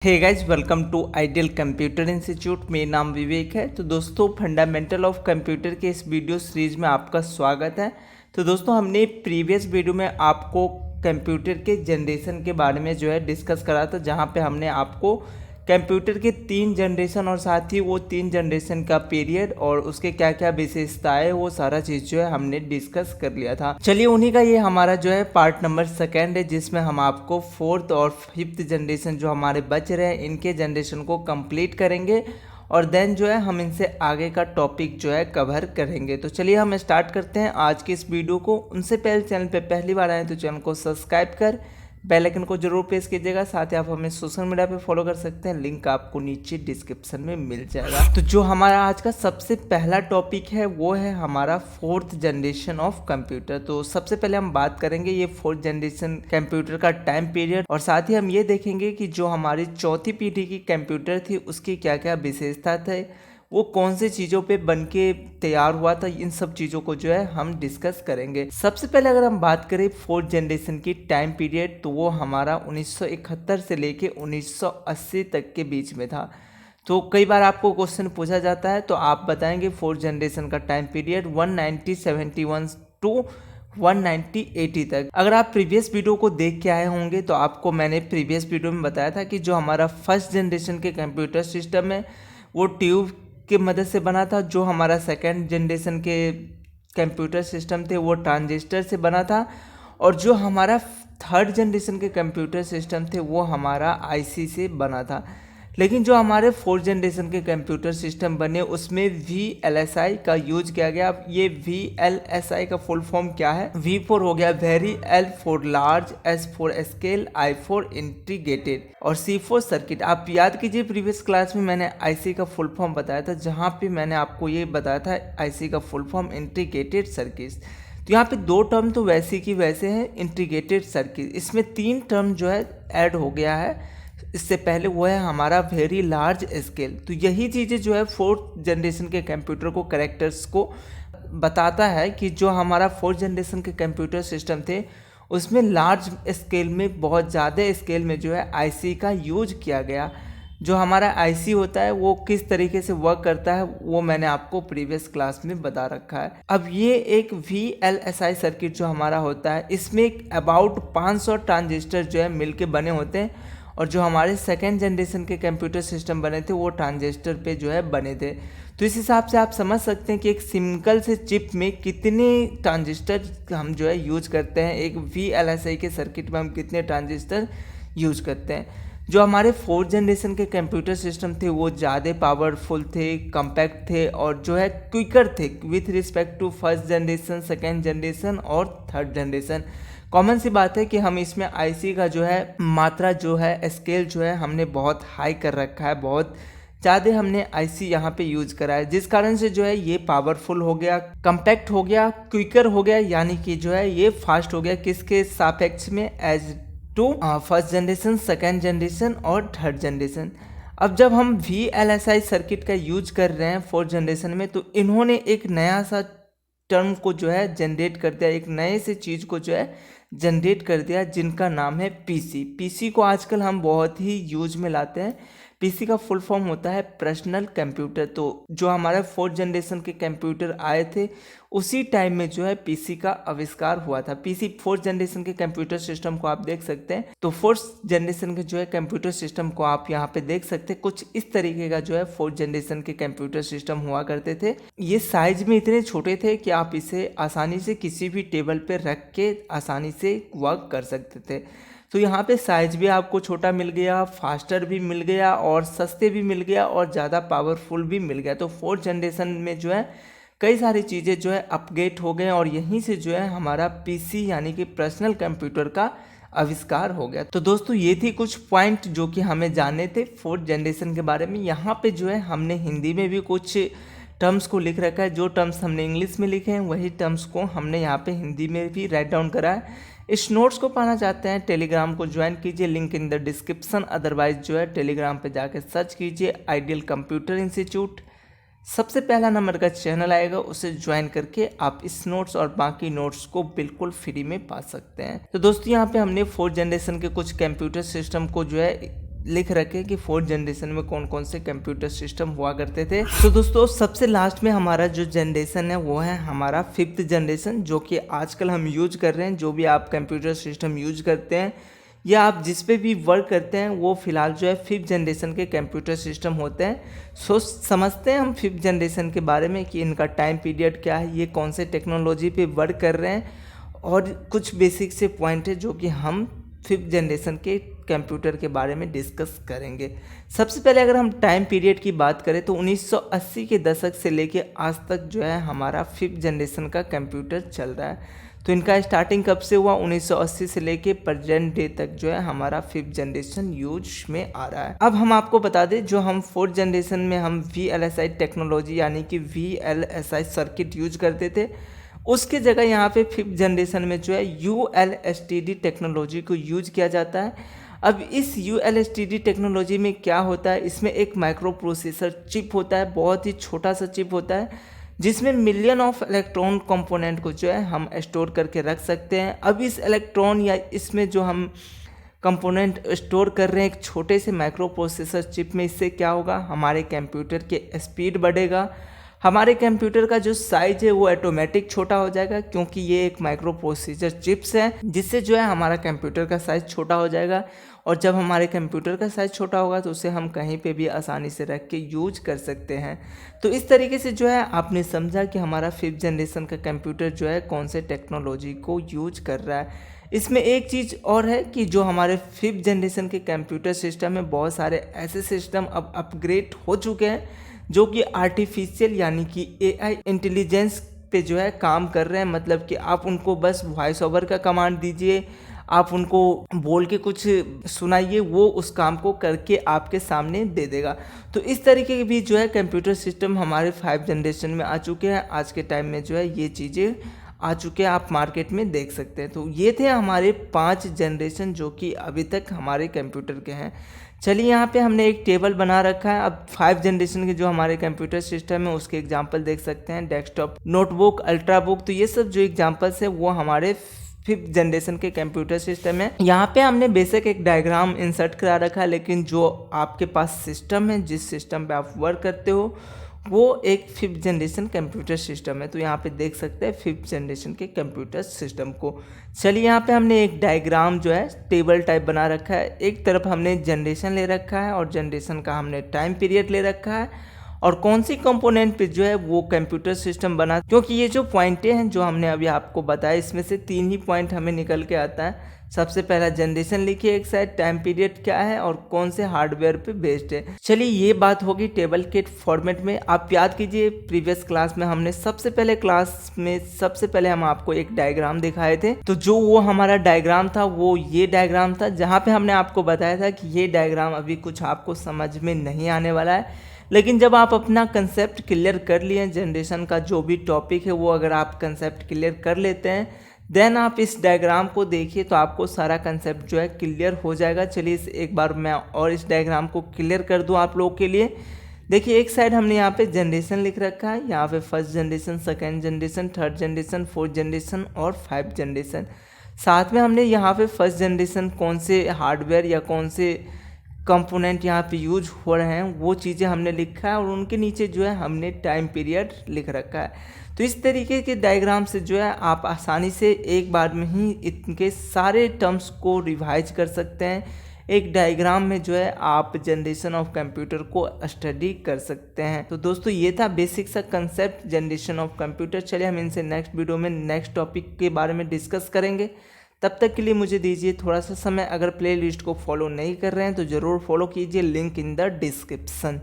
Hey guys welcome to Ideal Computer Institute. मेरा नाम विवेक है। तो दोस्तों फंडामेंटल ऑफ कंप्यूटर के इस वीडियो सीरीज में आपका स्वागत है। तो दोस्तों हमने प्रीवियस वीडियो में आपको कंप्यूटर के जनरेशन के बारे में जो है डिस्कस करा था, जहां पे हमने आपको कंप्यूटर के 3 जनरेशन और साथ ही वो 3 जनरेशन का पीरियड और उसके क्या क्या विशेषताएं वो सारा चीज़ जो है हमने डिस्कस कर लिया था। चलिए उन्हीं का ये हमारा जो है पार्ट नंबर 2 है, जिसमें हम आपको 4th और 5th जनरेशन जो हमारे बच रहे हैं इनके जनरेशन को कंप्लीट करेंगे और देन जो है हम इनसे आगे का टॉपिक जो है कवर करेंगे। तो चलिए हम स्टार्ट करते हैं आज की इस वीडियो को। उनसे पहले चैनल पे पहली बार आए तो चैनल को सब्सक्राइब कर बेल आइकन को जरूर प्रेस कीजिएगा। साथ ही आप हमें सोशल मीडिया पे फॉलो कर सकते हैं, लिंक आपको नीचे डिस्क्रिप्शन में मिल जाएगा। तो जो हमारा आज का सबसे पहला टॉपिक है वो है हमारा 4th जनरेशन ऑफ कंप्यूटर। तो सबसे पहले हम बात करेंगे ये 4th जनरेशन कंप्यूटर का टाइम पीरियड और साथ ही हम ये देखेंगे कि जो हमारी चौथी पीढ़ी की कंप्यूटर थी उसकी क्या क्या विशेषता थे, वो कौन सी चीज़ों पे बन के तैयार हुआ था। इन सब चीज़ों को जो है हम डिस्कस करेंगे। सबसे पहले अगर हम बात करें 4th जनरेशन की टाइम पीरियड, तो वो हमारा 1971 से लेके 1980 तक के बीच में था। तो कई बार आपको क्वेश्चन पूछा जाता है तो आप बताएंगे 4th जनरेशन का टाइम पीरियड 1971 टू 1980 तक। अगर आप प्रीवियस वीडियो को देख के आए होंगे तो आपको मैंने प्रीवियस वीडियो में बताया था कि जो हमारा फर्स्ट जनरेशन के कंप्यूटर सिस्टम है वो ट्यूब की मदद से बना था। जो हमारा 2nd जनरेशन के कंप्यूटर सिस्टम थे वो ट्रांजिस्टर से बना था और जो हमारा 3rd जनरेशन के कंप्यूटर सिस्टम थे वो हमारा आईसी से बना था। लेकिन जो हमारे 4th जनरेशन के कंप्यूटर सिस्टम बने उसमें VLSI का यूज किया गया। अब ये VLSI का फुल फॉर्म क्या है? V4 हो गया very, L for large, S for scale, I for integrated और C फॉर सर्किट। आप याद कीजिए प्रीवियस क्लास में मैंने IC का फुल फॉर्म बताया था, जहाँ पे मैंने आपको ये बताया था IC का फुल फॉर्म इंटीग्रेटेड सर्किट। तो यहाँ पे 2 टर्म तो वैसे की वैसे हैं, इंटीग्रेटेड सर्किट। इसमें 3 टर्म जो है ऐड हो गया है इससे पहले, वो है हमारा वेरी लार्ज स्केल। तो यही चीज़ें जो है 4th जनरेशन के कंप्यूटर को कैरेक्टर्स को बताता है कि जो हमारा 4th जनरेशन के कंप्यूटर सिस्टम थे उसमें लार्ज स्केल में, बहुत ज़्यादा स्केल में जो है आईसी का यूज किया गया। जो हमारा आईसी होता है वो किस तरीके से वर्क करता है वो मैंने आपको प्रीवियस क्लास में बता रखा है। अब ये एक VLSI सर्किट जो हमारा होता है इसमें अबाउट 500 ट्रांजिस्टर जो है मिलके बने होते हैं और जो हमारे 2nd जनरेशन के कंप्यूटर सिस्टम बने थे वो ट्रांजिस्टर पे जो है बने थे। तो इस हिसाब से आप समझ सकते हैं कि एक सिंगल से चिप में कितने ट्रांजिस्टर हम जो है यूज करते हैं। एक VLSI के सर्किट में हम कितने ट्रांजिस्टर यूज करते हैं। जो हमारे 4th जनरेशन के कंप्यूटर सिस्टम थे वो ज़्यादा पावरफुल थे, कम्पैक्ट थे और जो है क्विकर थे with respect to 1st generation, 2nd generation और 3rd जनरेशन। कॉमन सी बात है कि हम इसमें आईसी का जो है मात्रा जो है स्केल जो है हमने बहुत हाई कर रखा है, बहुत ज़्यादा हमने आईसी यहाँ पे यूज करा है, जिस कारण से जो है ये पावरफुल हो गया, कम्पैक्ट हो गया, क्विकर हो गया, यानी कि जो है ये फास्ट हो गया किसके सापेक्ष में, as to 1st generation, 2nd generation और 3rd जनरेशन। अब जब हम VLSI सर्किट का यूज कर रहे हैं 4th जनरेशन में तो इन्होंने एक नया सा टर्म को जो है जनरेट कर दिया, एक नए से चीज़ को जो है जनरेट कर दिया जिनका नाम है पीसी। पीसी को आजकल हम बहुत ही यूज में लाते हैं। पीसी का फुल फॉर्म होता है पर्सनल कंप्यूटर। तो जो हमारे 4th जनरेशन के कंप्यूटर आए थे उसी टाइम में जो है पीसी का आविष्कार हुआ था। पीसी 4th जनरेशन के कंप्यूटर सिस्टम को आप देख सकते हैं। तो 4th जनरेशन के जो है कंप्यूटर सिस्टम को आप यहाँ पे देख सकते हैं। कुछ इस तरीके का जो है 4th जनरेशन के कंप्यूटर सिस्टम हुआ करते थे। ये साइज में इतने छोटे थे कि आप इसे आसानी से किसी भी टेबल पे रख के आसानी से वर्क कर सकते थे। तो यहाँ पे साइज भी आपको छोटा मिल गया, फास्टर भी मिल गया और सस्ते भी मिल गया और ज़्यादा पावरफुल भी मिल गया। तो 4th जनरेशन में जो है कई सारी चीज़ें जो है अपग्रेड हो गए और यहीं से जो है हमारा पीसी यानी कि पर्सनल कंप्यूटर का आविष्कार हो गया। तो दोस्तों ये थी कुछ पॉइंट जो कि हमें जानने थे 4th जनरेशन के बारे में। यहाँ पे जो है हमने हिंदी में भी कुछ टर्म्स को लिख रखा है। जो टर्म्स हमने इंग्लिश में लिखे हैं वही टर्म्स को हमने यहाँ पे हिंदी में भी राइट डाउन करा है। इस नोट्स को पाना चाहते हैं टेलीग्राम को ज्वाइन कीजिए, link in the description. Otherwise जो है टेलीग्राम पे जाकर सर्च कीजिए आइडियल कंप्यूटर इंस्टीट्यूट। सबसे पहला नंबर का चैनल आएगा, उसे ज्वाइन करके आप इस नोट्स और बाकी नोट्स को बिल्कुल फ्री में पा सकते हैं। तो दोस्तों यहाँ पे हमने 4th जनरेशन के कुछ कंप्यूटर सिस्टम को जो है लिख रखे कि 4th जनरेशन में कौन कौन से कंप्यूटर सिस्टम हुआ करते थे। तो दोस्तों सबसे लास्ट में हमारा जो जनरेशन है वो है हमारा 5th जनरेशन, जो कि आजकल हम यूज कर रहे हैं। जो भी आप कंप्यूटर सिस्टम यूज करते हैं या आप जिस पे भी वर्क करते हैं वो फिलहाल जो है 5th जनरेशन के कंप्यूटर सिस्टम होते हैं। सो समझते हैं हम 5th जनरेशन के बारे में कि इनका टाइम पीरियड क्या है, ये कौन से टेक्नोलॉजी पे वर्क कर रहे हैं, और कुछ बेसिक से पॉइंट है जो कि हम 5th जनरेशन के कंप्यूटर के बारे में डिस्कस करेंगे। सबसे पहले अगर हम टाइम पीरियड की बात करें तो 1980 के दशक से लेके आज तक जो है हमारा 5th जनरेशन का कंप्यूटर चल रहा है। तो इनका स्टार्टिंग कब से हुआ, 1980 से लेके प्रेजेंट डे तक जो है हमारा 5th जनरेशन यूज में आ रहा है। अब हम आपको बता दें, जो हम 4th जनरेशन में हम VLSI टेक्नोलॉजी यानी कि VLSI सर्किट यूज करते थे, उसके जगह यहाँ पे 5th जनरेशन में जो है ULSTD टेक्नोलॉजी को यूज किया जाता है। अब इस ULSTD टेक्नोलॉजी में क्या होता है, इसमें एक माइक्रो प्रोसेसर चिप होता है, बहुत ही छोटा सा चिप होता है जिसमें मिलियन ऑफ इलेक्ट्रॉन कंपोनेंट को जो है हम स्टोर करके रख सकते हैं। अब इस इलेक्ट्रॉन या इसमें जो हम कंपोनेंट स्टोर कर रहे हैं एक छोटे से माइक्रो प्रोसेसर चिप में, इससे क्या होगा, हमारे कंप्यूटर के स्पीड बढ़ेगा, हमारे कंप्यूटर का जो साइज है वो ऑटोमेटिक छोटा हो जाएगा, क्योंकि ये एक माइक्रो प्रोसेसर चिप्स है, जिससे जो है हमारा कंप्यूटर का साइज छोटा हो जाएगा। और जब हमारे कंप्यूटर का साइज छोटा होगा तो उसे हम कहीं पे भी आसानी से रख के यूज कर सकते हैं। तो इस तरीके से जो है आपने समझा कि हमारा 5th जनरेशन का कंप्यूटर जो है कौन से टेक्नोलॉजी को यूज कर रहा है। इसमें एक चीज़ और है कि जो हमारे 5th जनरेशन के कंप्यूटर सिस्टम में बहुत सारे ऐसे सिस्टम अब अपग्रेड हो चुके हैं जो कि आर्टिफिशियल यानी कि AI इंटेलिजेंस पे जो है काम कर रहे हैं। मतलब कि आप उनको बस वॉइस ओवर का कमांड दीजिए, आप उनको बोल के कुछ सुनाइए, वो उस काम को करके आपके सामने दे देगा। तो इस तरीके के भी जो है कंप्यूटर सिस्टम हमारे 5th जनरेशन में आ चुके हैं। आज के टाइम में जो है ये चीज़ें आ चुके हैं, आप मार्केट में देख सकते हैं। तो ये थे हमारे 5 जनरेशन जो कि अभी तक हमारे कंप्यूटर के हैं। चलिए यहाँ पे हमने एक टेबल बना रखा है। अब 5 जनरेशन के जो हमारे कंप्यूटर सिस्टम है उसके एग्जांपल देख सकते हैं, डेस्कटॉप, नोटबुक, अल्ट्राबुक। तो ये सब जो एग्जांपल्स है वो हमारे 5th जनरेशन के कंप्यूटर सिस्टम है। यहाँ पे हमने बेसिक एक डायग्राम इंसर्ट करा रखा है, लेकिन जो आपके पास सिस्टम है, जिस सिस्टम पे आप वर्क करते हो, वो एक 5th जनरेशन कंप्यूटर सिस्टम है। तो यहाँ पे देख सकते हैं 5th जनरेशन के कंप्यूटर सिस्टम को। चलिए यहाँ पे हमने एक डायग्राम जो है टेबल टाइप बना रखा है। एक तरफ हमने जनरेशन ले रखा है और जनरेशन का हमने टाइम पीरियड ले रखा है, और कौन सी कंपोनेंट पे जो है वो कंप्यूटर सिस्टम बना। क्योंकि ये जो पॉइंटें हैं जो हमने अभी आपको बताया, इसमें से 3 ही पॉइंट हमें निकल के आता है। सबसे पहला जनरेशन लिखिए एक साइड, टाइम पीरियड क्या है और कौन से हार्डवेयर पे बेस्ड है। चलिए ये बात होगी टेबल के फॉर्मेट में। आप याद कीजिए प्रीवियस क्लास में हमने सबसे पहले हम आपको एक डायग्राम दिखाए थे। तो जो वो हमारा डायग्राम था वो ये डायग्राम था, जहाँ पे हमने आपको बताया था कि ये डायग्राम अभी कुछ आपको समझ में नहीं आने वाला है, लेकिन जब आप अपना कंसेप्ट क्लियर कर लिए, जनरेशन का जो भी टॉपिक है वो अगर आप कंसेप्ट क्लियर कर लेते हैं, देन आप इस डायग्राम को देखिए तो आपको सारा कंसेप्ट जो है क्लियर हो जाएगा। चलिए एक बार मैं और इस डायग्राम को क्लियर कर दूं आप लोगों के लिए। देखिए एक साइड हमने यहाँ पे जनरेशन लिख रखा है, यहाँ पे 1st generation, 2nd generation, 3rd generation, 4th generation और 5th जनरेशन। साथ में हमने यहाँ पे 1st जनरेशन कौन से हार्डवेयर या कौन से कंपोनेंट यहाँ पे यूज हो रहे हैं वो चीज़ें हमने लिखा है, और उनके नीचे जो है हमने टाइम पीरियड लिख रखा है। तो इस तरीके के डायग्राम से जो है आप आसानी से एक बार में ही इनके सारे टर्म्स को रिवाइज कर सकते हैं। एक डायग्राम में जो है आप जनरेशन ऑफ कंप्यूटर को स्टडी कर सकते हैं। तो दोस्तों ये था बेसिक सा कंसेप्ट जनरेशन ऑफ कंप्यूटर। चलिए हम इनसे नेक्स्ट वीडियो में नेक्स्ट टॉपिक के बारे में डिस्कस करेंगे। तब तक के लिए मुझे दीजिए थोड़ा सा समय। अगर प्लेलिस्ट को फॉलो नहीं कर रहे हैं तो ज़रूर फॉलो कीजिए, लिंक इन द डिस्क्रिप्शन।